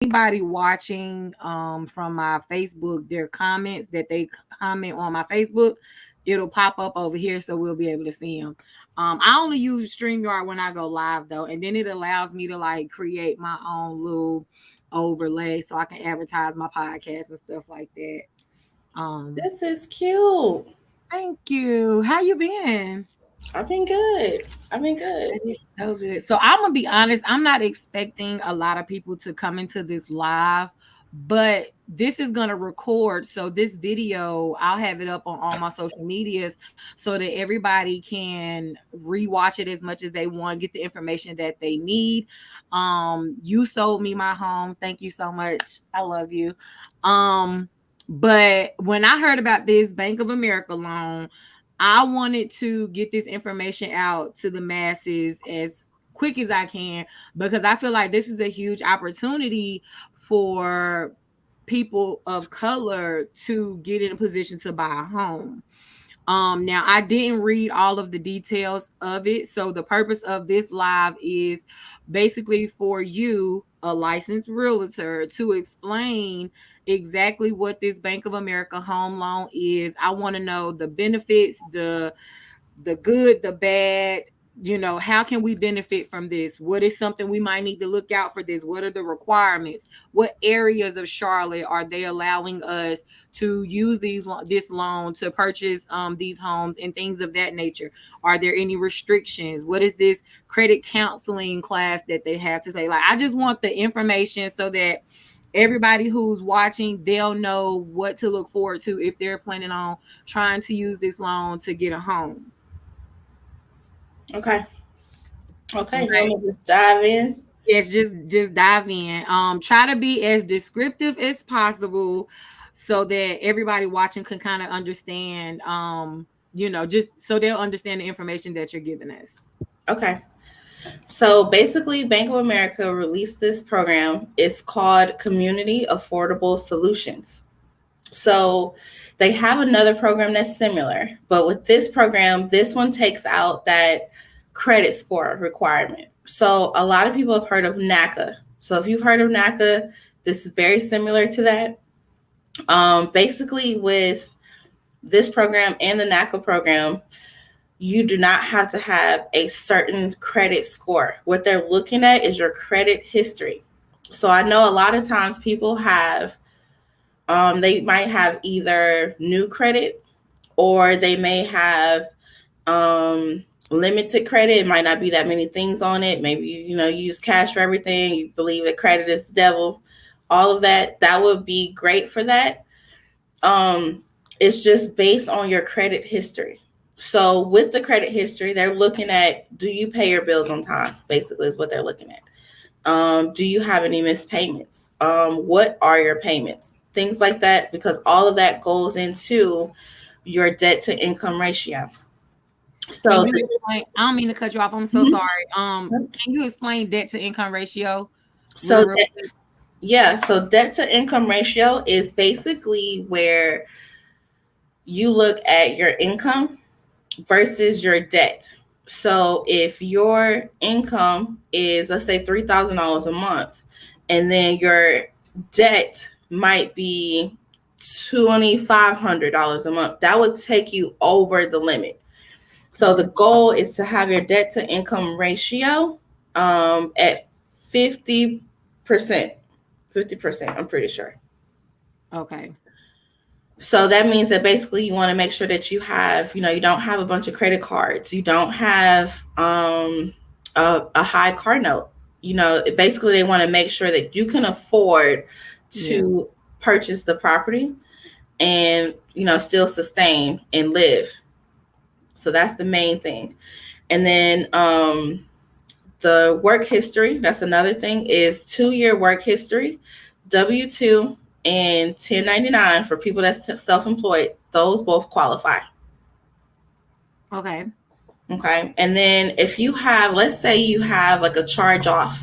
anybody watching from my Facebook, their comments that they comment on my Facebook, it'll pop up over here, so we'll be able to see them. I only use StreamYard when I go live though, and then it allows me to like create my own little overlay so I can advertise my podcast and stuff like that. This is cute. Thank you. How you been? I've been good. I've been good. That is so good. So I'm gonna be honest, I'm not expecting a lot of people to come into this live, but this is gonna record. So this video, I'll have it up on all my social medias so that everybody can rewatch it as much as they want, get the information that they need. You sold me my home. Thank you so much. I love you. But when I heard about this Bank of America loan, I wanted to get this information out to the masses as quick as I can because I feel like this is a huge opportunity for people of color to get in a position to buy a home. Now I didn't read all of the details of it. So the purpose of this live is basically for you, a licensed realtor, to explain exactly what this Bank of America home loan is. I want to know the benefits, the good, the bad, how can we benefit from this? What is something we might need to look out for this? What are the requirements? What areas of Charlotte are they allowing us to use this loan to purchase these homes and things of that nature? Are there any restrictions? What is this credit counseling class that they have to say? Like, I just want the information so that everybody who's watching, they'll know what to look forward to if they're planning on trying to use this loan to get a home. Okay. Okay. You want me to just dive in? Yes, just dive in. Try to be as descriptive as possible so that everybody watching can kind of understand, just so they'll understand the information that you're giving us. Okay. So basically, Bank of America released this program. It's called Community Affordable Solutions. So they have another program that's similar, but with this program, this one takes out that credit score requirement. So a lot of people have heard of NACA. So if you've heard of NACA, this is very similar to that. Basically, with this program and the NACA program, you do not have to have a certain credit score. What they're looking at is your credit history. So I know a lot of times people have, they might have either new credit or they may have limited credit. It might not be that many things on it. Maybe, you use cash for everything. You believe that credit is the devil. All of that would be great for that. It's just based on your credit history. So with the credit history, they're looking at, do you pay your bills on time? Basically is what they're looking at. Do you have any missed payments? What are your payments? Things like that, because all of that goes into your debt to income ratio. So I don't mean to cut you off. I'm so sorry. Can you explain debt to income ratio? So debt to income ratio is basically where you look at your income versus your debt. So if your income is, let's say, $3,000 a month, and then your debt might be $2,500 a month, that would take you over the limit. So the goal is to have your debt to income ratio at 50%. 50%, I'm pretty sure. Okay. So that means that basically you want to make sure that you have, you don't have a bunch of credit cards. You don't have a high car note. Basically they want to make sure that you can afford to purchase the property and, still sustain and live. So that's the main thing. And then the work history, that's another thing, is 2-year work history, W-2 and 1099 for people that's self-employed. Those both qualify. Okay. And then if you have, let's say you have like a charge off.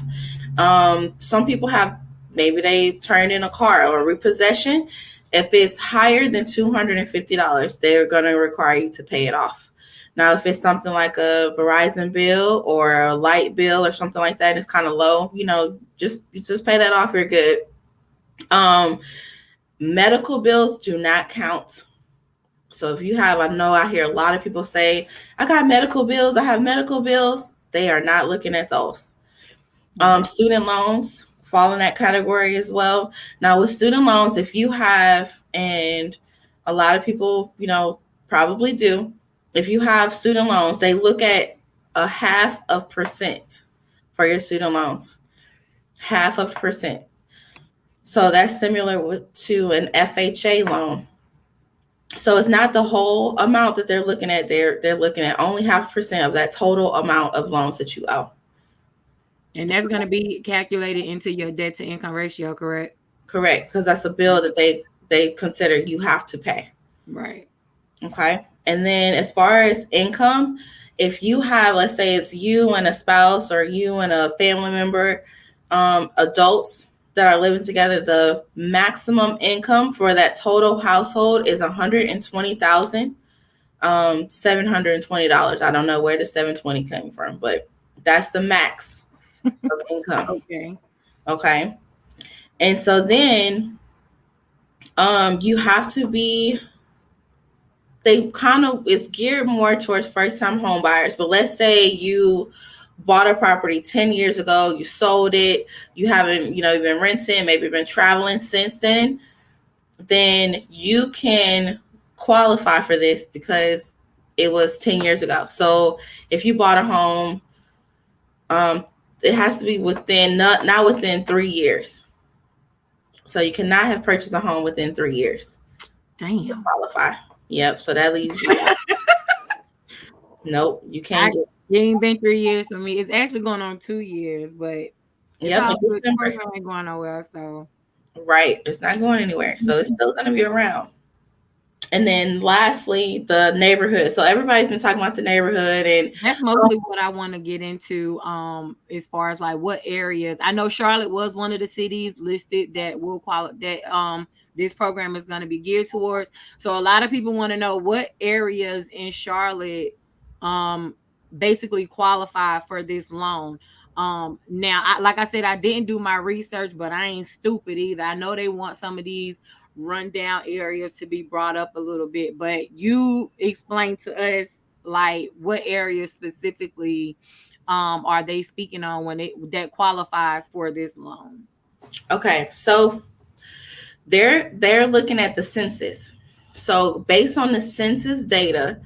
Some people have, maybe they turned in a car or a repossession. If it's higher than $250, they're going to require you to pay it off. Now, if it's something like a Verizon bill or a light bill or something like that, and it's kind of low, just pay that off. You're good. Um, Medical bills do not count. So if you have, I know I hear a lot of people say, I got medical bills, I have medical bills. They are not looking at those. Mm. Student loans fall in that category as well. Now, with student loans, if you have, and a lot of people, probably do, if you have student loans, they look at a 0.5% for your student loans. 0.5%. So that's similar to an FHA loan. So it's not the whole amount that they're looking at. They're looking at only 0.5% of that total amount of loans that you owe. And that's going to be calculated into your debt to income ratio, correct? Correct, because that's a bill that they consider you have to pay. Right. Okay. And then as far as income, if you have, let's say it's you and a spouse or you and a family member, adults that are living together, the maximum income for that total household is $120,720. I don't know where the 720 came from, but that's the max of income. Okay. Okay. And so then you have to be, they kind of, it's geared more towards first time home buyers. But let's say you bought a property 10 years ago, you sold it, you haven't, you've been renting, maybe been traveling since then you can qualify for this because it was 10 years ago. So if you bought a home, it has to be within, not within 3 years. So you cannot have purchased a home within 3 years to Damn. qualify. Yep. So that leaves you out. Nope, you can't get. It ain't been 3 years for me. It's actually going on 2 years, but it's Yep, all in good. The December. program ain't going nowhere. So Right. It's not going anywhere. So it's still going to be around. And then lastly, the neighborhood. So everybody's been talking about the neighborhood, and that's mostly what I want to get into. As far as like what areas, I know Charlotte was one of the cities listed that will qualify, that this program is going to be geared towards. So a lot of people want to know what areas in Charlotte basically qualify for this loan. Now, like I said, I didn't do my research, but I ain't stupid either. I know they want some of these rundown areas to be brought up a little bit, but you explain to us like what areas specifically are they speaking on when that qualifies for this loan? okay, so they're looking at the census. So based on the census data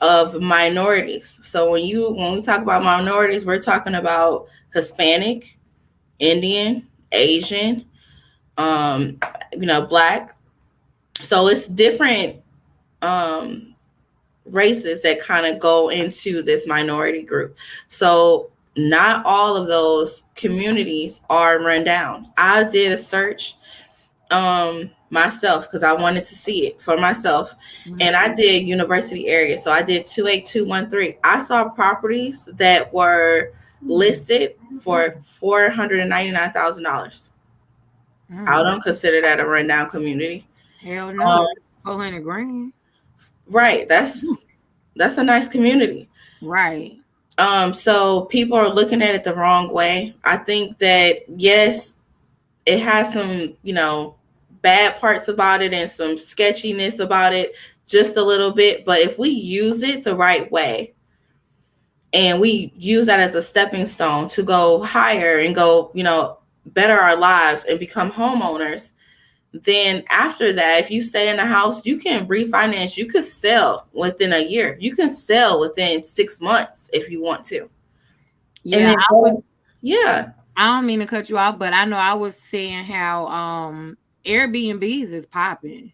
of minorities. So when we talk about minorities, we're talking about Hispanic, Indian, Asian, Black. So it's different races that kind of go into this minority group. So not all of those communities are run down. I did a search myself because I wanted to see it for myself. Mm-hmm. And I did university area. So I did 28213. I saw properties that were listed for $499,000. I don't consider that a rundown community. Hell no. 400 grand. Right. That's a nice community. Right. So people are looking at it the wrong way. I think that yes, it has some, bad parts about it and some sketchiness about it, just a little bit. But if we use it the right way and we use that as a stepping stone to go higher and go, better our lives and become homeowners, then after that, if you stay in the house, you can refinance. You could sell within a year. You can sell within 6 months if you want to. Yeah, yeah. I don't mean to cut you off, but I know I was saying how Airbnbs is popping.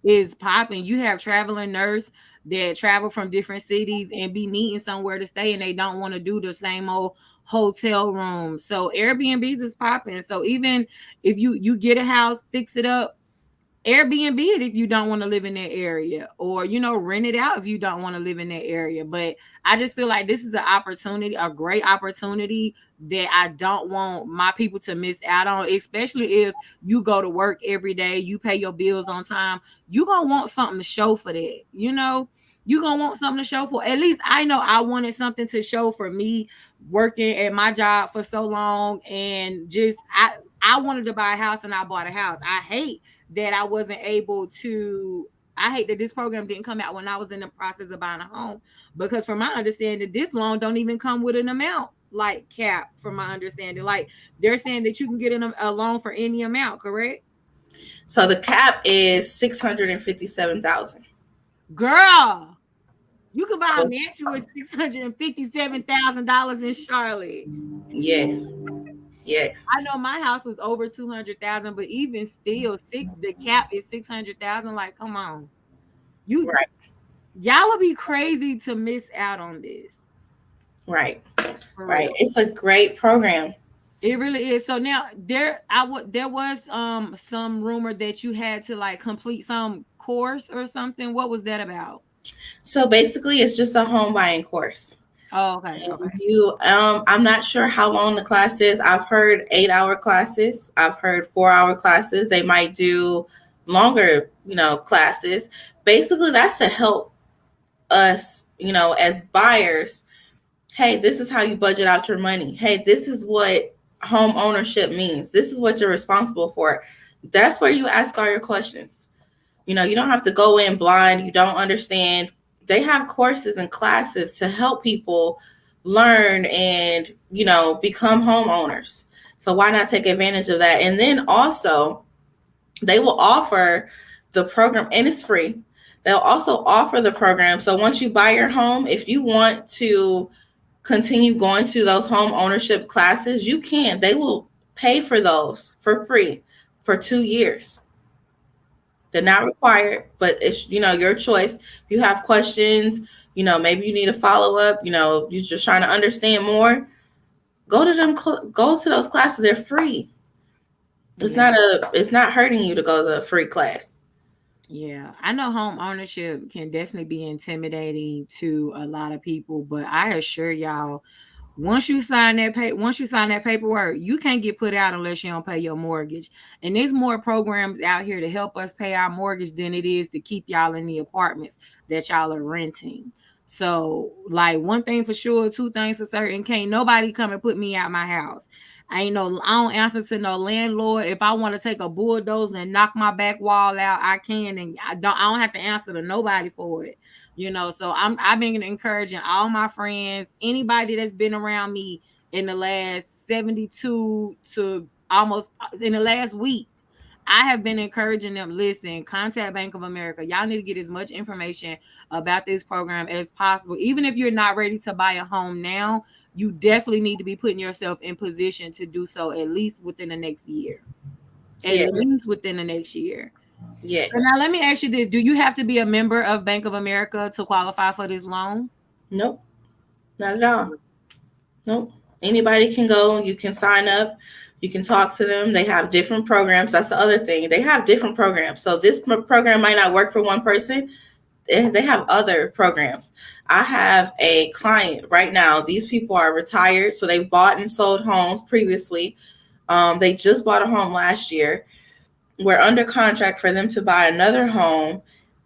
You have traveling nurse that travel from different cities and be needing somewhere to stay, and they don't want to do the same old hotel room. So Airbnbs is popping. So even if you get a house, fix it up, Airbnb it if you don't want to live in that area, or rent it out if you don't want to live in that area. But I just feel like this is an opportunity, a great opportunity that I don't want my people to miss out on, especially if you go to work every day, you pay your bills on time, you gonna want something to show for that. you gonna want something to show for. At least I know I wanted something to show for me working at my job for so long, and just I wanted to buy a house and I bought a house. I hate that I wasn't able to. I hate that this program didn't come out when I was in the process of buying a home, because from my understanding, this loan don't even come with an amount like cap. From my understanding, like they're saying that you can get a loan for any amount, correct? So the cap is 657,000. Girl, you can buy a mansion with $657,000 in Charlotte. Yes, yes, I know my house was over 200,000, but even still, the cap is 600,000. Like, come on, you right, y'all would be crazy to miss out on this, right, for right. real. It's a great program. It really is. So now there was some rumor that you had to like complete some course or something. What was that about? So basically, it's just a home buying course. Oh, okay, And okay. I'm not sure how long the class is. I've heard 8 hour classes. I've heard 4 hour classes. They might do longer, classes. Basically, that's to help us, as buyers. Hey, this is how you budget out your money. Hey, this is what home ownership means. This is what you're responsible for. That's where you ask all your questions. You don't have to go in blind. You don't understand. They have courses and classes to help people learn and, become homeowners. So why not take advantage of that? And then also, they will offer the program, and it's free. They'll also offer the program. So once you buy your home, if you want to continue going to those home ownership classes, you can. They will pay for those for free for 2 years. They're not required, but it's your choice. If you have questions, maybe you need a follow up. You're just trying to understand more. Go to them. Go to those classes. They're free. It's Yeah. not It's not hurting you to go to a free class. Yeah, I know home ownership can definitely be intimidating to a lot of people, but I assure y'all, once you sign that paperwork, you can't get put out unless you don't pay your mortgage. And there's more programs out here to help us pay our mortgage than it is to keep y'all in the apartments that y'all are renting. So, like, one thing for sure, two things for certain, can't nobody come and put me out my house. I don't answer to no landlord. If I want to take a bulldozer and knock my back wall out, I can, and I don't have to answer to nobody for it. So I've been encouraging all my friends, anybody that's been around me in the last 72 to almost in the last week, I have been encouraging them, listen, contact Bank of America. Y'all need to get as much information about this program as possible. Even if you're not ready to buy a home now, you definitely need to be putting yourself in position to do so at least within the next year. At Yeah. least within the next year. So Yes. now let me ask you this. Do you have to be a member of Bank of America to qualify for this loan? Nope. Not at all. Nope. Anybody can go. You can sign up. You can talk to them. They have different programs. That's the other thing. They have different programs. So this program might not work for one person. They have other programs. I have a client right now. These people are retired. So they've bought and sold homes previously. They just bought a home last year. We're under contract for them to buy another home.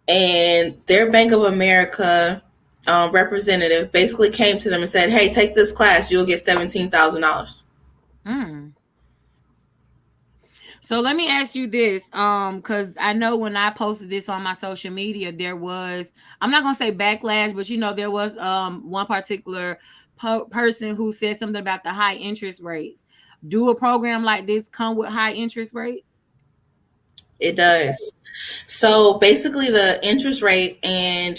And their Bank of America representative basically came to them and said, "Hey, take this class. You'll get $17,000." Hmm. So let me ask you this, because I know when I posted this on my social media, there was, I'm not gonna say backlash, but there was one particular person who said something about the high interest rates. Do a program like this come with high interest rates? It does. So basically, the interest rate, and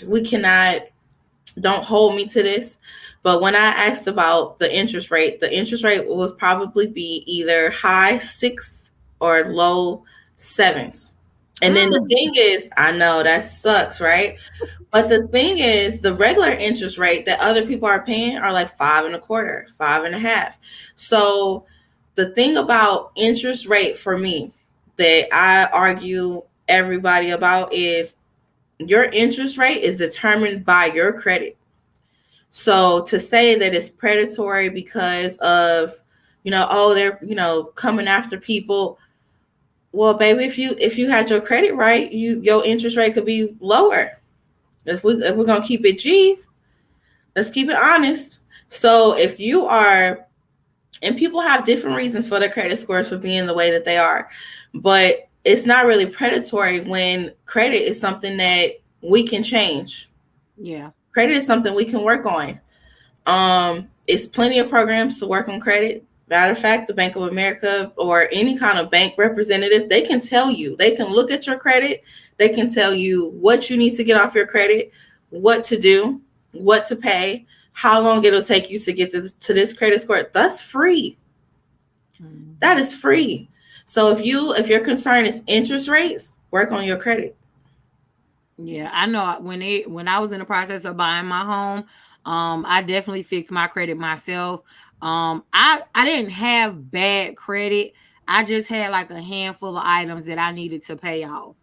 don't hold me to this, but when I asked about the interest rate would probably be either high six or low sevens. And then the Mm. thing is, I know that sucks, right? But the thing is, the regular interest rate that other people are paying are like five and a quarter, five and a half. So the thing about interest rate for me that I argue everybody about is your interest rate is determined by your credit. So to say that it's predatory because of, oh, they're, coming after people. Well, baby, if you had your credit right, your interest rate could be lower. If we're gonna keep it G, let's keep it honest. So if you are, and people have different reasons for their credit scores for being the way that they are, but it's not really predatory when credit is something that we can change. Yeah. Credit is something we can work on. It's plenty of programs to work on credit. Matter of fact, the Bank of America or any kind of bank representative, they can tell you, they can look at your credit, they can tell you what you need to get off your credit, what to do, what to pay, how long it'll take you to get this credit score. That's free. Mm-hmm. That is free. So if your concern is interest rates, work on your credit. Yeah, I know when I was in the process of buying my home, I definitely fixed my credit myself. I didn't have bad credit. I just had like a handful of items that I needed to pay off.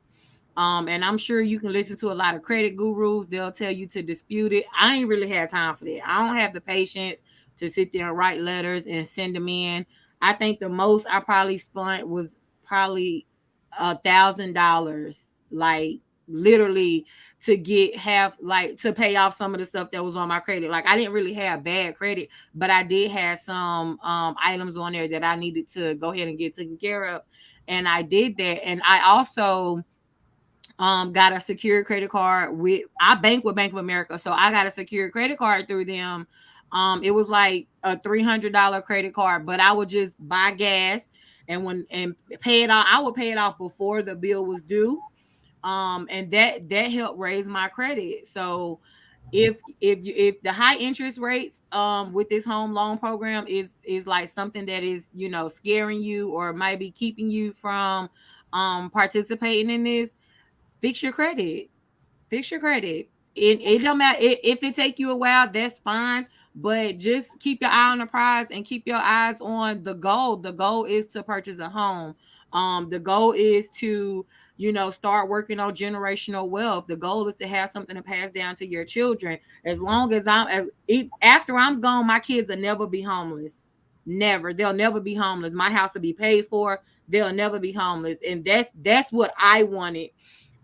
And I'm sure you can listen to a lot of credit gurus. They'll tell you to dispute it. I ain't really had time for that. I don't have the patience to sit there and write letters and send them in. I think the most I probably spent was probably $1,000, like literally to get half, like to pay off some of the stuff that was on my credit. Like I didn't really have bad credit, but I did have some items on there that I needed to go ahead and get taken care of. And I did that. And I also got a secure credit card with, I bank with Bank of America, so I got a secure credit card through them. It was like a $300 credit card, but I would just buy gas and pay it off. I would pay it off before the bill was due. And that helped raise my credit. So if the high interest rates with this home loan program is like something that is, you know, scaring you or might be keeping you from participating in this, fix your credit. Fix your credit. It don't matter if it take you a while, that's fine. But just keep your eye on the prize and keep your eyes on the goal. The goal is to purchase a home. The goal is to, you know, start working on generational wealth. The goal is to have something to pass down to your children. As long as after I'm gone, my kids will never be homeless. Never. They'll never be homeless. My house will be paid for. They'll never be homeless. And that's what I wanted.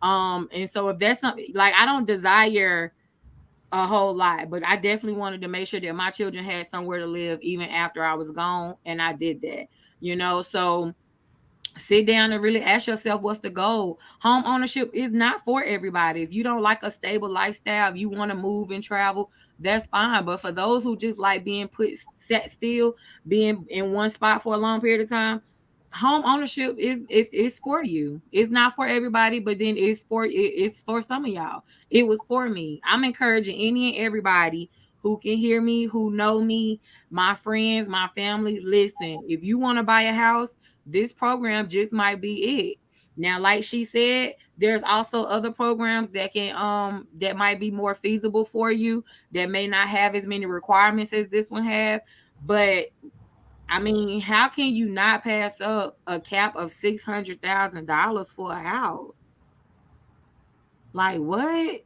And so if that's something, like, I don't desire a whole lot, but I definitely wanted to make sure that my children had somewhere to live even after I was gone, and I did that. You know, so sit down and really ask yourself, what's the goal? Home ownership is not for everybody. If you don't like a stable lifestyle, if you want to move and travel, that's fine. But for those who just like being put set still, being in one spot for a long period of time, home ownership is for you. It's not for everybody, but then it's for some of y'all. It was for me. I'm encouraging any and everybody who can hear me, who know me, my friends, my family. Listen, if you want to buy a house, this program just might be it. Now, like she said, there's also other programs that can that might be more feasible for you, that may not have as many requirements as this one have. But I mean, how can you not pass up a cap of $600,000 for a house? Like what?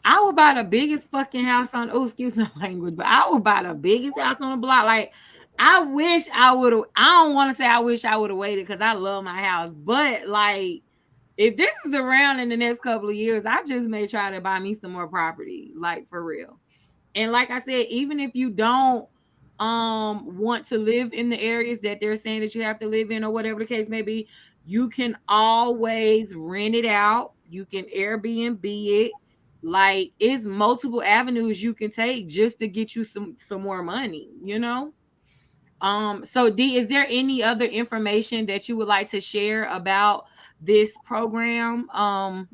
I would buy the biggest fucking house on, oh, excuse my language, but I would buy the biggest house on the block. Like, I wish I would have, I don't want to say I wish I would have waited because I love my house. But like, if this is around in the next couple of years, I just may try to buy me some more property, like for real. And like I said, even if you don't want to live in the areas that they're saying that you have to live in, or whatever the case may be, you can always rent it out. You can Airbnb it. Like, it's multiple avenues you can take just to get you some more money, you know? So D, is there any other information that you would like to share about this program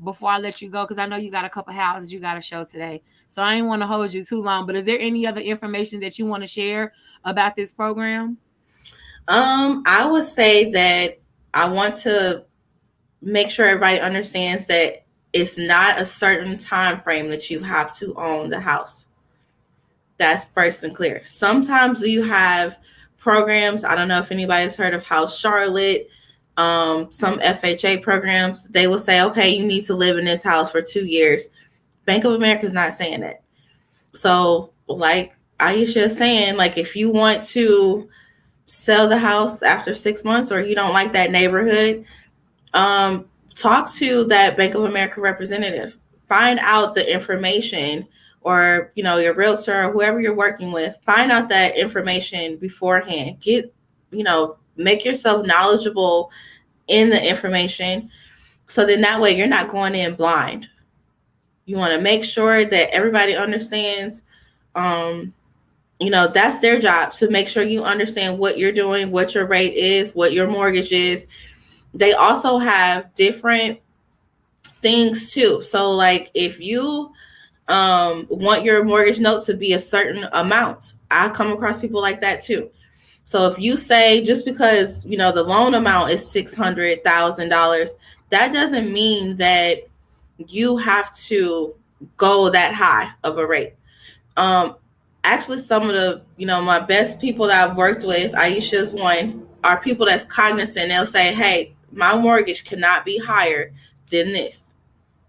before I let you go? Because I know you got a couple houses you got to show today. So I didn't want to hold you too long, but is there any other information that you want to share about this program? I would say that I want to make sure everybody understands that it's not a certain time frame that you have to own the house. That's first and clear. Sometimes you have programs. I don't know if anybody's heard of House Charlotte. Some FHA programs, they will say, okay, you need to live in this house for 2 years. Bank of America is not saying that. So, like Aisha is saying, like, if you want to sell the house after 6 months or you don't like that neighborhood, talk to that Bank of America representative. find out the information, or your realtor or whoever you're working with, find out that information beforehand. Make yourself knowledgeable in the information, so then that way you're not going in blind. You want to make sure that everybody understands. um, that's their job, to make sure you understand what you're doing, what your rate is, what your mortgage is. They also have different things too. So like if you want your mortgage note to be a certain amount, I come across people like that too. So if you say, just because the loan amount is $600,000, that doesn't mean that you have to go that high of a rate. Um, Actually, some of the my best people that I've worked with, Aisha's one, are people that's cognizant. They'll say, "Hey, my mortgage cannot be higher than this,"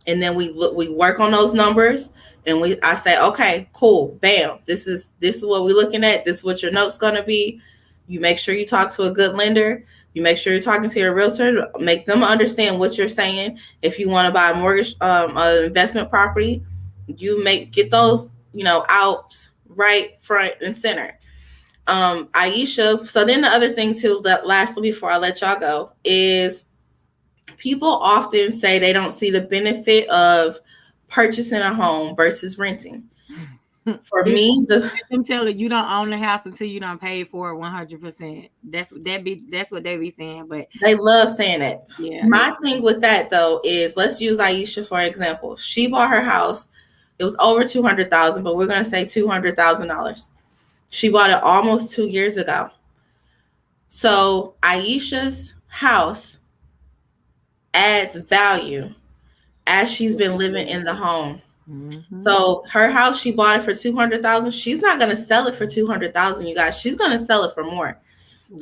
and then we work on those numbers, and I say, "Okay, cool, bam, this is what we're looking at. This is what your note's gonna be." You make sure you talk to a good lender. You make sure you're talking to your realtor. Make them understand what you're saying. If you want to buy a mortgage, an investment property, get those out right front and center. Aisha. So then the other thing too, that lastly before I let y'all go, is people often say they don't see the benefit of purchasing a home versus renting. For me, I'm telling you, don't own the house until you don't pay for it 100%. That's what they be saying. But they love saying it. yeah, My thing with that though is, let's use Aisha for example. She bought her house. It was over 200,000, but we're gonna say $200,000. She bought it almost 2 years ago. So Aisha's house adds value as she's been living in the home. mm-hmm. So her house, she bought it for 200,000. She's not gonna sell it for 200,000, you guys. She's gonna sell it for more.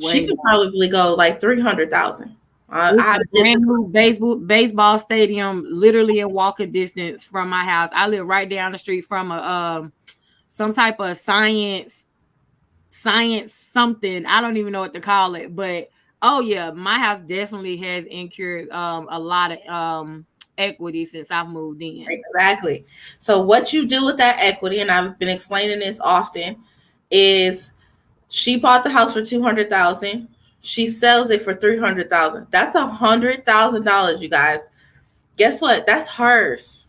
She could probably go like 300,000. I brand new baseball stadium, literally in walking distance from my house. I live right down the street from a some type of science something. I don't even know what to call it, but oh yeah, my house definitely has incurred a lot of equity since I've moved in. Exactly. So what you do with that equity, and I've been explaining this often, is she bought the house for 200,000. She sells it for 300,000. That's $100,000, you guys. Guess what? That's hers.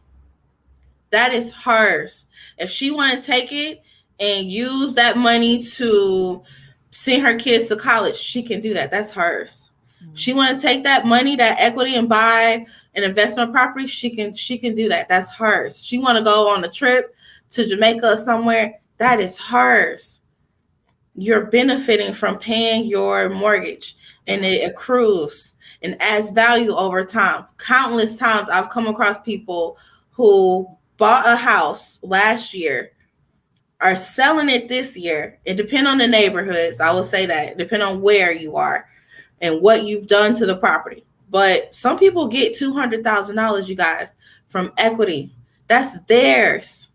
That is hers. If she want to take it and use that money to send her kids to college, she can do that. That's hers. Mm-hmm. She want to take that money, that equity, and buy an investment property, she can do that. That's hers. She want to go on a trip to Jamaica or somewhere, that is hers. You're benefiting from paying your mortgage, and it accrues and adds value over time. Countless times I've come across people who bought a house last year, are selling it this year. It depends on the neighborhoods. I will say that. Depend on where you are and what you've done to the property. But some people get $200,000, you guys, from equity. That's theirs.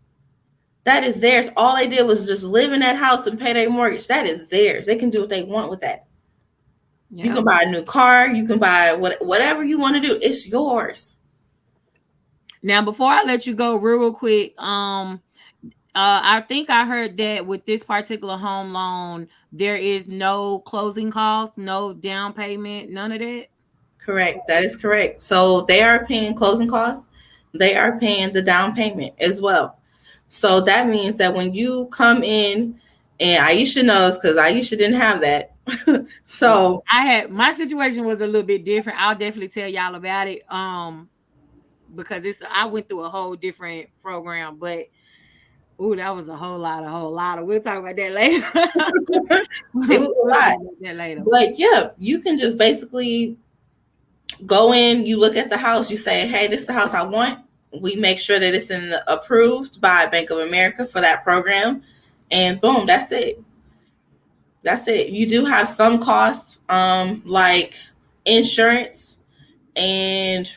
That is theirs. All they did was just live in that house and pay their mortgage. That is theirs. They can do what they want with that. Yeah. You can buy a new car. You can buy whatever you want to do. It's yours. Now, before I let you go, real quick, I think I heard that with this particular home loan, there is no closing costs, no down payment, none of that. Correct. That is correct. So they are paying closing costs. They are paying the down payment as well. So that means that when you come in, and Aisha knows because Aisha didn't have that. So my situation was a little bit different. I'll definitely tell y'all about it. Because I went through a whole different program, but that was a whole lot. We'll talk about that later. It was a lot. That later. But yeah, you can just basically go in, you look at the house, you say, hey, this is the house I want. We make sure that it's approved by Bank of America for that program. And boom, that's it. That's it. You do have some costs, like insurance and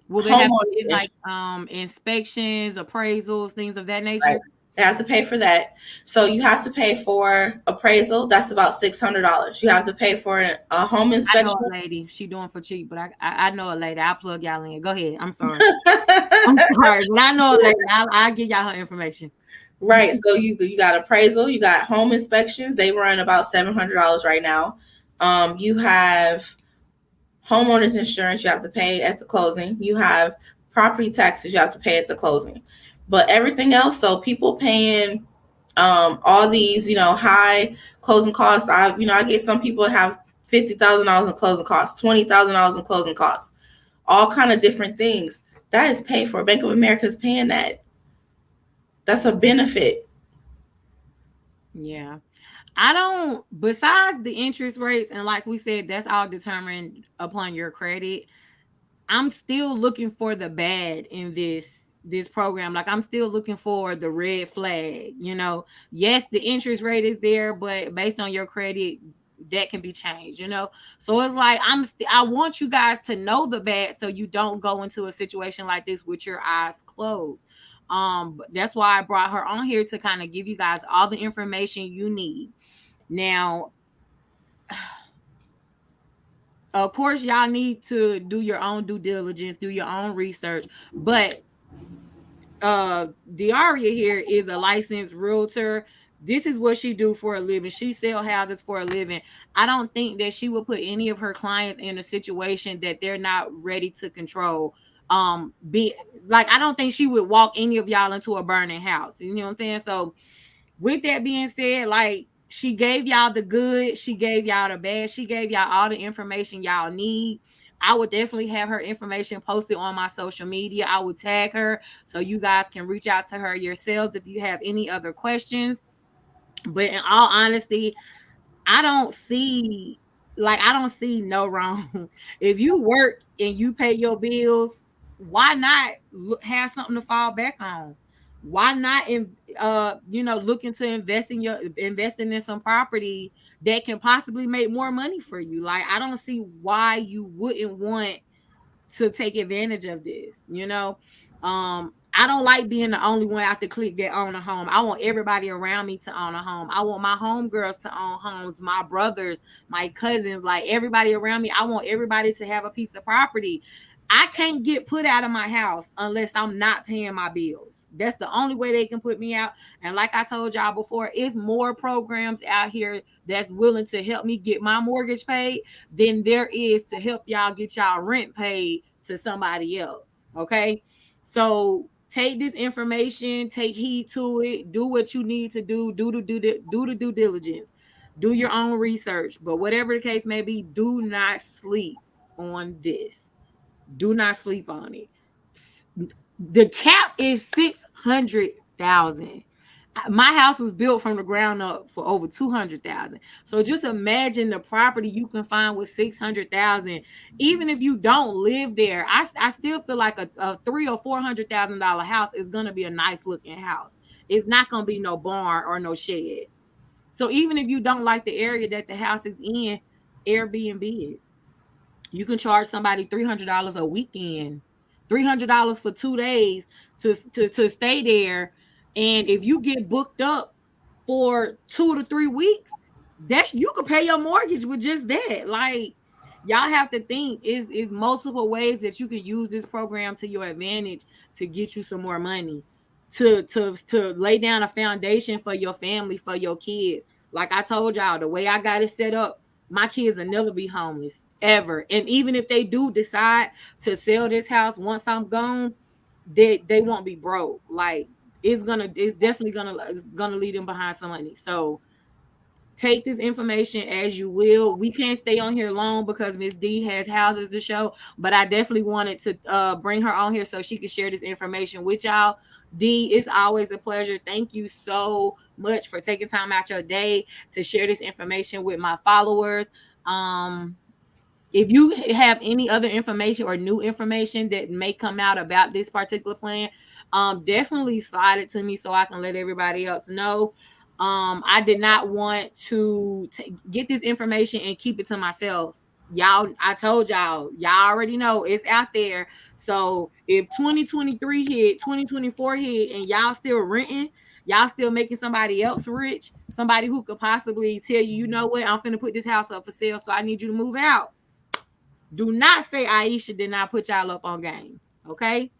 will they have to get like inspections, appraisals, things of that nature? Right. They have to pay for that. So you have to pay for appraisal. That's about $600. You have to pay for a home I know inspection. a lady. She doing for cheap, but I know a lady. I'll plug y'all in. Go ahead. I'm sorry, but I know a lady. I'll give y'all her information. Right. So you got appraisal. You got home inspections. They run about $700 right now. You have homeowners insurance you have to pay at the closing. You have property taxes you have to pay at the closing. But everything else, so people paying all these, high closing costs. I get some people have $50,000 in closing costs, $20,000 in closing costs, all kind of different things. That is paid for. Bank of America is paying that. That's a benefit. Yeah. I don't, besides the interest rates, and like we said, that's all determined upon your credit. I'm still looking for the bad in this program. Like I'm still looking for the red flag. Yes, the interest rate is there, but based on your credit, that can be changed. So it's like I want you guys to know the bad, so you don't go into a situation like this with your eyes closed. That's why I brought her on here to kind of give you guys all the information you need. Now, of course, y'all need to do your own due diligence, do your own research, but Diaria here is a licensed realtor. This is what she do for a living. She sell houses for a living. I don't think that she will put any of her clients in a situation that they're not ready to control. Be like, I don't think she would walk any of y'all into a burning house. You know what I'm saying? So with that being said, like, she gave y'all the good, she gave y'all the bad, she gave y'all all the information y'all need. I would definitely have her information posted on my social media. I would tag her so you guys can reach out to her yourselves if you have any other questions. But in all honesty, I don't see no wrong. If you work and you pay your bills, why not have something to fall back on? Why not looking to investing in some property that can possibly make more money for you? Like, I don't see why you wouldn't want to take advantage of this. I don't like being the only one out the clique that own a home. I want everybody around me to own a home. I want my homegirls to own homes, my brothers, my cousins, like everybody around me. I want everybody to have a piece of property. I can't get put out of my house unless I'm not paying my bills. That's the only way they can put me out. And like I told y'all before, it's more programs out here that's willing to help me get my mortgage paid than there is to help y'all get y'all rent paid to somebody else. Okay. So take this information, take heed to it, do what you need to do the due diligence, do your own research. But whatever the case may be, do not sleep on this. Do not sleep on it. The cap is 600,000. My house was built from the ground up for over 200,000. So just imagine the property you can find with 600,000. Even if you don't live there, I still feel like a $300,000 or $400,000 house is gonna be a nice looking house. It's not gonna be no barn or no shed. So even if you don't like the area that the house is in, Airbnb it. You can charge somebody $300 a weekend, $300 for 2 days to stay there. And if you get booked up for 2 to 3 weeks, that's you could pay your mortgage with just that. Like, y'all have to think is multiple ways that you can use this program to your advantage to get you some more money, to lay down a foundation for your family, for your kids. Like I told y'all, the way I got it set up, my kids will never be homeless ever. And even if they do decide to sell this house once I'm gone, they won't be broke. Like, it's definitely gonna lead them behind some money. So take this information as you will. We can't stay on here long because Miss D has houses to show, but I definitely wanted to bring her on here so she could share this information with y'all. D, it's always a pleasure. Thank you so much for taking time out your day to share this information with my followers. If you have any other information or new information that may come out about this particular plan, definitely slide it to me so I can let everybody else know. I did not want to get this information and keep it to myself. Y'all, I told y'all already know it's out there. So if 2023 hit, 2024 hit, and y'all still renting, y'all still making somebody else rich, somebody who could possibly tell you, you know what, I'm finna put this house up for sale, so I need you to move out. Do not say Aisha did not put y'all up on game. Okay.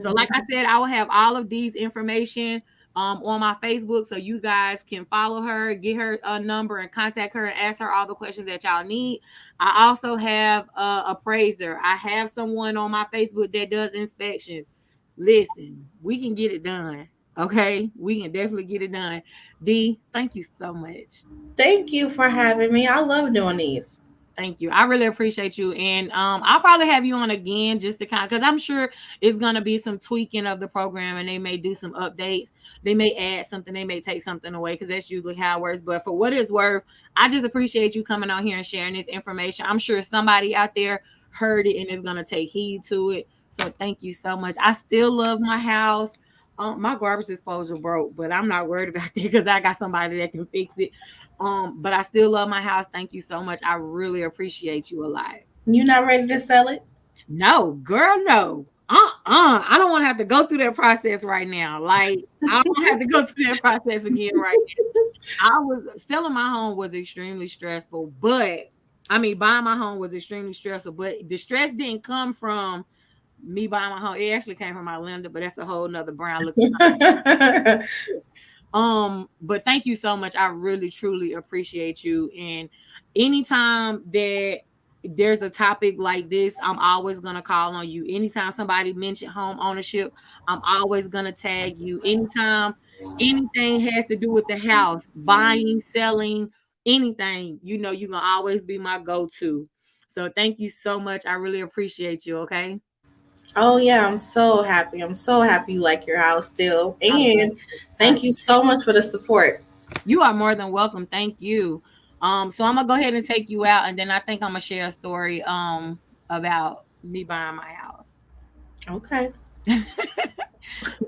So, like I said, I will have all of these information on my Facebook, so you guys can follow her, get her a number, and contact her and ask her all the questions that y'all need. I also have a appraiser. I have someone on my Facebook that does inspections. Listen, we can get it done. Okay, we can definitely get it done. D, thank you so much. Thank you for having me. I love doing these. Thank you. I really appreciate you. And I'll probably have you on again just to kind of, because I'm sure it's gonna be some tweaking of the program and they may do some updates. They may add something, they may take something away, because that's usually how it works. But for what it's worth, I just appreciate you coming out here and sharing this information. I'm sure somebody out there heard it and is gonna take heed to it. So thank you so much. I still love my house. My garbage disposal broke, but I'm not worried about that because I got somebody that can fix it. But I still love my house. Thank you so much. I really appreciate you a lot. You not ready to sell it? No, girl, no. I don't want to have to go through that process right now. Like, I don't have to go through that process again right now. I was selling my home was extremely stressful, but I mean, buying my home was extremely stressful, but the stress didn't come from me buying my home. It actually came from my lender, but that's a whole nother brown looking. But thank you so much. I really truly appreciate you. And anytime that there's a topic like this, I'm always gonna call on you. Anytime somebody mention home ownership, I'm always gonna tag you. Anytime anything has to do with the house, buying, selling, anything, you know, you're gonna always be my go-to. So thank you so much. I really appreciate you. Okay. Oh yeah, I'm so happy. I'm so happy you like your house still. I love And it. thank you so much for the support. You are more than welcome. Thank you. So I'm gonna go ahead and take you out, and then I think I'm gonna share a story about me buying my house. Okay. All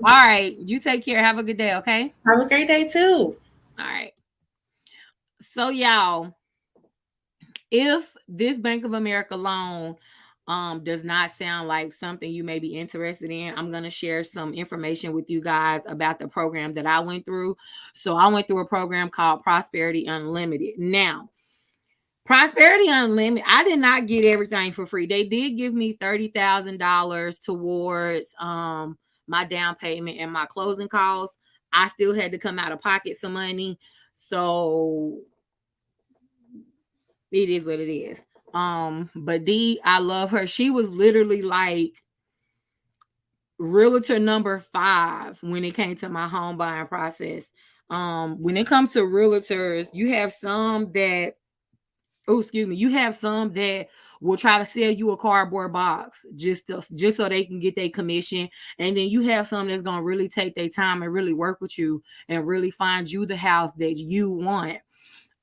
right, you take care. Have a good day, okay? Have a great day too. All right. So y'all, if this Bank of America loan does not sound like something you may be interested in, I'm going to share some information with you guys about the program that I went through. So I went through a program called Prosperity Unlimited. Now, Prosperity Unlimited, I did not get everything for free. They did give me $30,000 towards my down payment and my closing costs. I still had to come out of pocket some money. So it is what it is. But D, I love her. She was literally like realtor number 5 when it came to my home buying process. When it comes to realtors, you have some that you have some that will try to sell you a cardboard box just so they can get their commission. And then you have some that's gonna really take their time and really work with you and really find you the house that you want.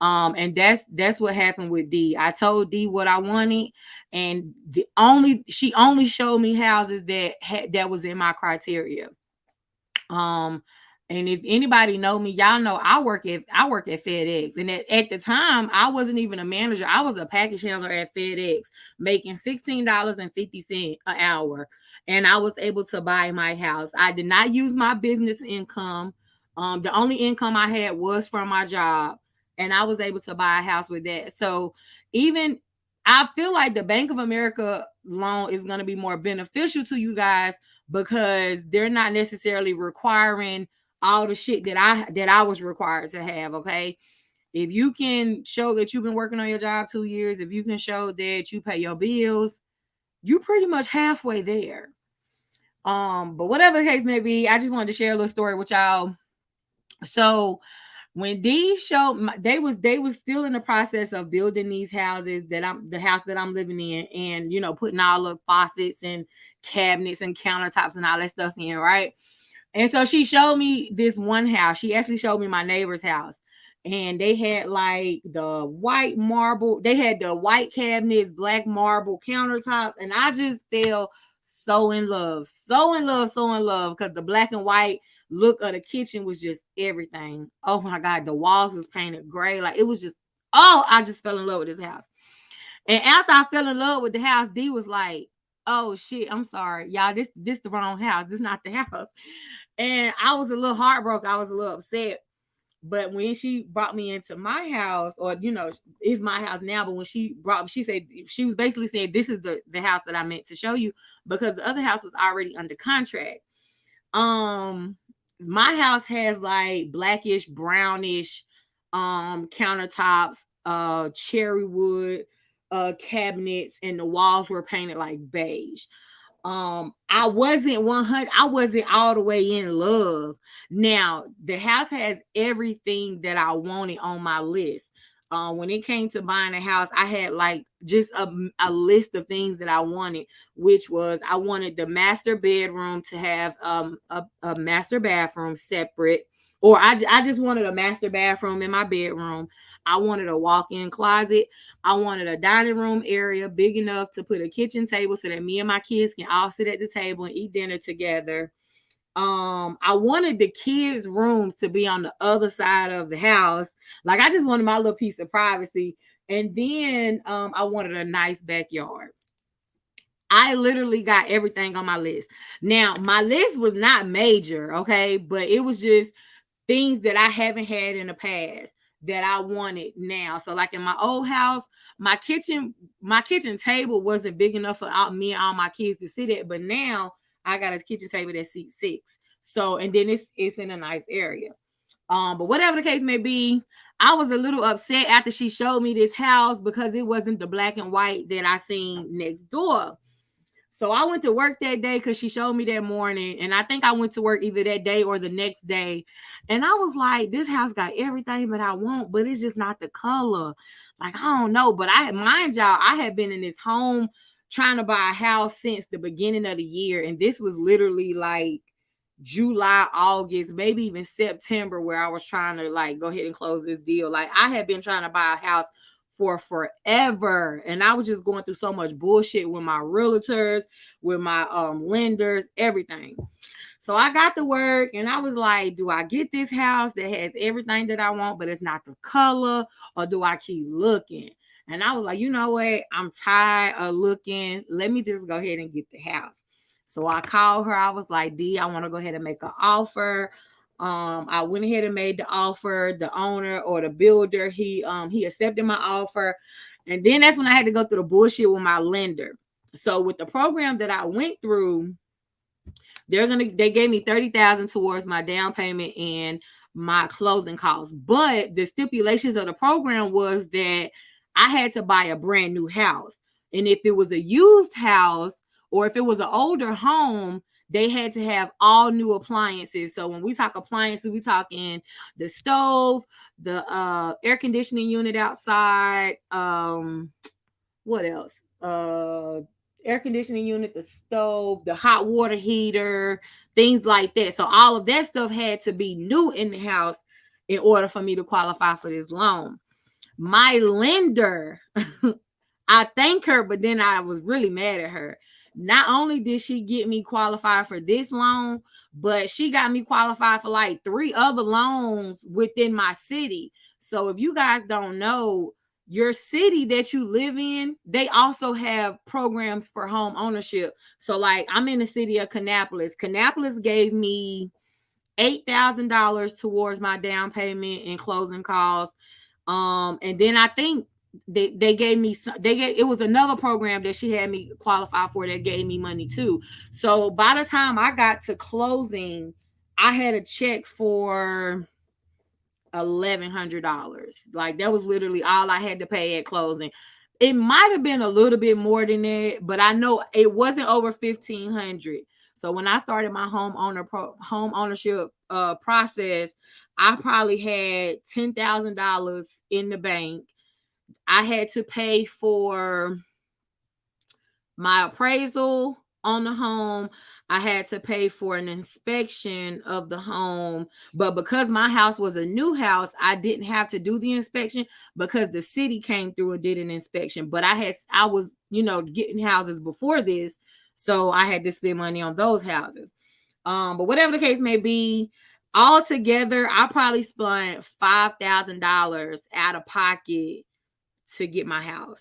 And that's what happened with D. I told D what I wanted, and she only showed me houses that was in my criteria. Um, and if anybody know me, y'all know I work at FedEx, and at the time I wasn't even a manager. I was a package handler at FedEx, making $16.50 an hour, and I was able to buy my house. I did not use my business income. The only income I had was from my job, and I was able to buy a house with that. So even I feel like the Bank of America loan is going to be more beneficial to you guys because they're not necessarily requiring all the shit that I was required to have. Okay. If you can show that you've been working on your job 2 years, if you can show that you pay your bills, you pretty much halfway there. But whatever the case may be, I just wanted to share a little story with y'all. So when D showed they was still in the process of building these houses the house that I'm living in, and putting all the faucets and cabinets and countertops and all that stuff in, right? And so she showed me this one house. She actually showed me my neighbor's house. And they had like the white marble, they had the white cabinets, black marble countertops, and I just fell so in love, so in love, so in love, because the black and white look of the kitchen was just everything. Oh my God, the walls was painted gray. Like it was just, I just fell in love with this house. And after I fell in love with the house, D was like, oh shit, I'm sorry. Y'all, this the wrong house. This is not the house. And I was a little heartbroken. I was a little upset. But when she brought me into my house, or it's my house now, but when she brought me, she said, she was basically saying, this is the house that I meant to show you, because the other house was already under contract. My house has like blackish, brownish countertops, cherry wood cabinets, and the walls were painted like beige. I wasn't 100, I wasn't all the way in love. Now the house has everything that I wanted on my list. When it came to buying a house, I had like just a list of things that I wanted, which was, I wanted the master bedroom to have a master bathroom separate, or I just wanted a master bathroom in my bedroom. I wanted a walk-in closet. I wanted a dining room area big enough to put a kitchen table so that me and my kids can all sit at the table and eat dinner together. I wanted the kids' rooms to be on the other side of the house. Like, I just wanted my little piece of privacy. And then I wanted a nice backyard. I literally got everything on my list. Now, my list was not major, okay, but it was just things that I haven't had in the past that I wanted now. So like in my old house, my kitchen table wasn't big enough for me and all my kids to sit at, but now I got a kitchen table that seats 6. So, and then it's in a nice area. But whatever the case may be, I was a little upset after she showed me this house because it wasn't the black and white that I seen next door. So I went to work that day because she showed me that morning. And I think I went to work either that day or the next day. And I was like, this house got everything that I want, but it's just not the color. Like, I don't know. But mind y'all, I had been in this home trying to buy a house since the beginning of the year. And this was literally like July, August, maybe even September, where I was trying to like go ahead and close this deal. Like, I had been trying to buy a house for forever, and I was just going through so much bullshit with my realtors, with my lenders, everything. So I got to work and I was like, do I get this house that has everything that I want, but it's not the color, or do I keep looking? And I was like, you know what? I'm tired of looking. Let me just go ahead and get the house. So I called her. I was like, D, I want to go ahead and make an offer. I went ahead and made the offer. The owner, or the builder, he accepted my offer. And then that's when I had to go through the bullshit with my lender. So with the program that I went through, they gave me 30,000 towards my down payment and my closing costs. But the stipulations of the program was that I had to buy a brand new house. And if it was a used house, or if it was an older home, they had to have all new appliances. So when we talk appliances, we talking the stove, the air conditioning unit outside, what else? Air conditioning unit, the stove, the hot water heater, things like that. So all of that stuff had to be new in the house in order for me to qualify for this loan. My lender, I thank her, but then I was really mad at her. Not only did she get me qualified for this loan, but she got me qualified for like 3 other loans within my city. So if you guys don't know, your city that you live in, they also have programs for home ownership. So like, I'm in the city of Kannapolis. Kannapolis gave me $8,000 towards my down payment and closing costs. And then I think they gave me it was another program that she had me qualify for that gave me money too. So by the time I got to closing, I had a check for $1,100. Like, that was literally all I had to pay at closing. It might have been a little bit more than that, but I know it wasn't over $1,500. So when I started my home ownership process, I probably had $10,000 in the bank. I had to pay for my appraisal on the home. I had to pay for an inspection of the home. But because my house was a new house, I didn't have to do the inspection because the city came through and did an inspection. But I was, getting houses before this. So I had to spend money on those houses. But whatever the case may be, altogether, I probably spent $5,000 out of pocket to get my house.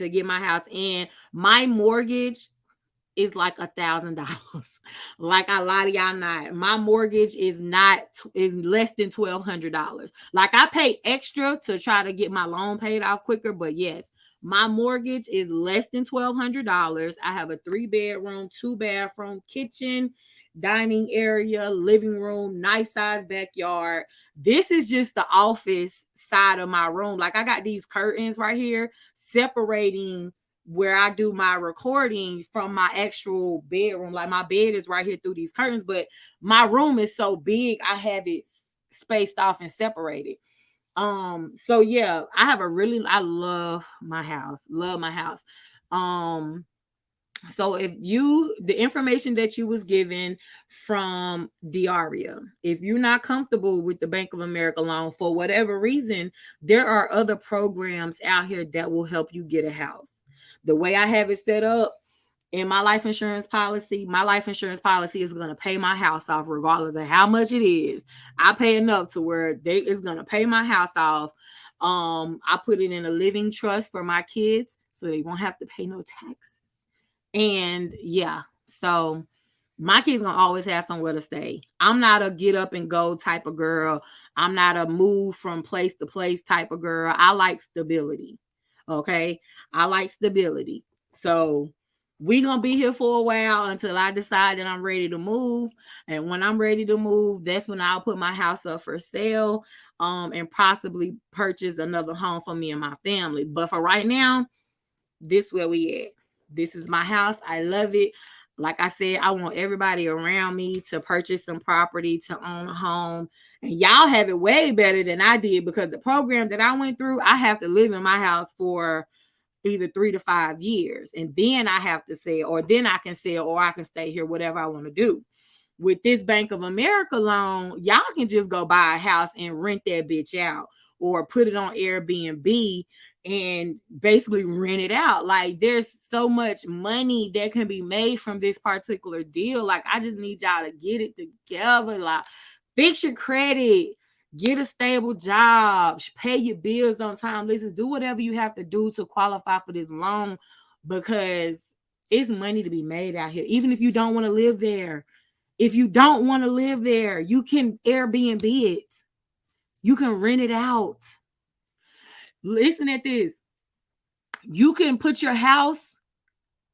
And my mortgage is like $1,000. Like I lie to y'all not. My mortgage is less than $1,200. Like I pay extra to try to get my loan paid off quicker, but yes, my mortgage is less than $1,200. I have a 3 bedroom, 2 bathroom, kitchen, dining area, living room, nice size backyard. This is just the office side of my room. Like I got these curtains right here separating where I do my recording from my actual bedroom. Like my bed is right here through these curtains, but my room is so big, I have it spaced off and separated. So yeah, I love my house. Love my house. Um, so if the information that you was given from Diaria, if you're not comfortable with the Bank of America loan for whatever reason, there are other programs out here that will help you get a house. The way I have it set up in my life insurance policy is going to pay my house off regardless of how much it is. I pay enough to where it's going to pay my house off. I put it in a living trust for my kids so they won't have to pay no tax. And yeah, so my kids gonna always have somewhere to stay. I'm not a get up and go type of girl. I'm not a move from place to place type of girl. I like stability. Okay. I like stability. So we gonna be here for a while until I decide that I'm ready to move. And when I'm ready to move, that's when I'll put my house up for sale, and possibly purchase another home for me and my family. But for right now, this where we at. This is my house. I love it. Like I said, I want everybody around me to purchase some property, to own a home. And y'all have it way better than I did, because the program that I went through, I have to live in my house for either 3 to 5 years. And then I have to sell, or then I can sell, or I can stay here, whatever I want to do. With this Bank of America loan, y'all can just go buy a house and rent that bitch out, or put it on Airbnb and basically rent it out. Like there's so much money that can be made from this particular deal. Like I just need y'all to get it together. Like fix your credit, get a stable job, pay your bills on time. Listen, do whatever you have to do to qualify for this loan, because it's money to be made out here. Even if you don't want to live there, you can Airbnb it. You can rent it out. Listen at this. You can put your house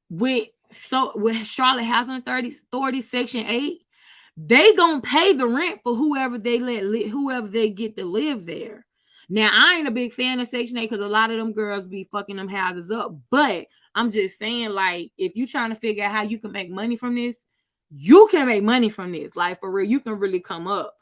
with Charlotte Housing Authority Section 8. They gonna pay the rent for whoever they get to live there. Now, I ain't a big fan of Section 8 because a lot of them girls be fucking them houses up. But I'm just saying, like, if you trying to figure out how you can make money from this, you can make money from this. Like, for real, you can really come up.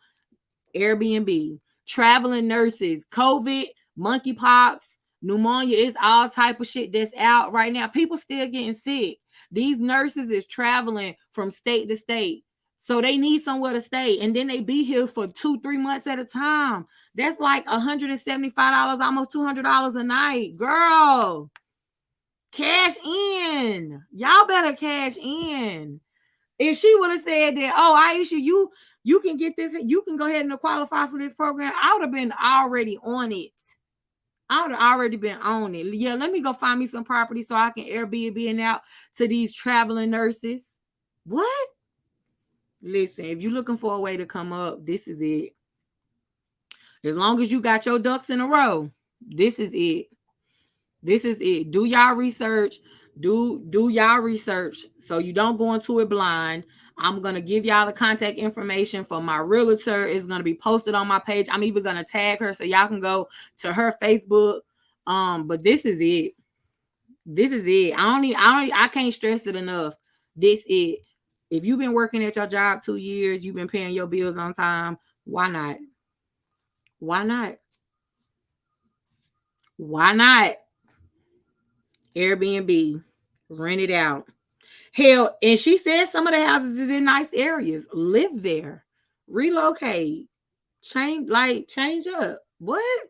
Airbnb, traveling nurses, COVID, monkeypox, pneumonia, it's all type of shit that's out right now. People still getting sick. These nurses is traveling from state to state. So they need somewhere to stay. And then they be here for 2-3 months at a time. That's like $175, almost $200 a night. Girl, cash in. Y'all better cash in. If she would have said that, oh, Aisha, you can get this, you can go ahead and qualify for this program, I would have been already on it. I would have already been on it. Yeah, let me go find me some property so I can Airbnb it out to these traveling nurses. What? Listen, if you're looking for a way to come up, this is it. As long as you got your ducks in a row, this is it. This is it. Do y'all research. Do y'all research so you don't go into it blind. I'm going to give y'all the contact information for my realtor. It's going to be posted on my page. I'm even going to tag her so y'all can go to her Facebook. But this is it. This is it. I can't stress it enough. This is it. If you've been working at your job 2 years, you've been paying your bills on time, why not? Why not? Why not? Airbnb, rent it out. Hell, and she said some of the houses is in nice areas. Live there, relocate, change up. What?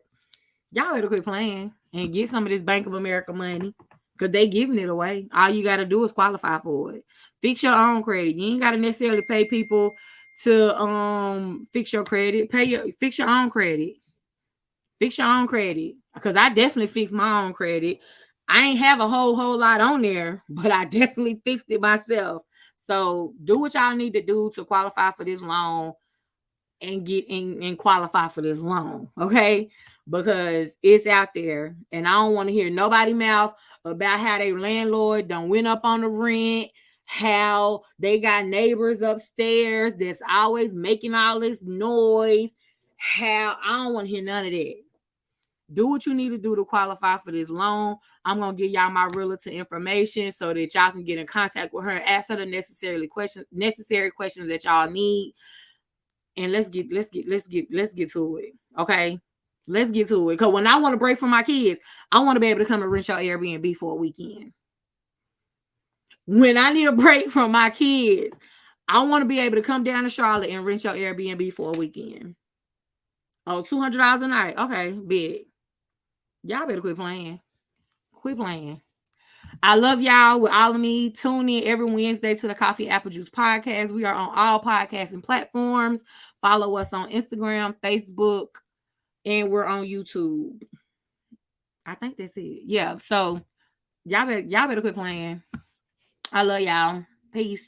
Y'all better quit playing and get some of this Bank of America money, because they giving it away. All you got to do is qualify for it. Fix your own credit. You ain't got to necessarily pay people to fix your credit. Fix your own credit. Fix your own credit. Because I definitely fixed my own credit. I ain't have a whole lot on there, but I definitely fixed it myself. So do what y'all need to do to qualify for this loan and get in and qualify for this loan, okay? Because it's out there, and I don't want to hear nobody mouth about how their landlord done went up on the rent, how they got neighbors upstairs that's always making all this noise. How I don't want to hear none of that. Do what you need to do to qualify for this loan. I'm gonna give y'all my realtor information so that y'all can get in contact with her, ask her the necessary questions that y'all need, and let's get to it. Okay. Let's get to it. Because when I want to break from my kids, I want to be able to come and rent your Airbnb for a weekend. When I need a break from my kids, I want to be able to come down to Charlotte and rent your Airbnb for a weekend. Oh, $200 a night. Okay, big. Y'all better quit playing. Quit playing. I love y'all with all of me. Tune in every Wednesday to the Coffee Apple Juice podcast. We are on all podcasting platforms. Follow us on Instagram, Facebook, and we're on YouTube. I think that's it. Yeah. So y'all better quit playing. I love y'all. Peace.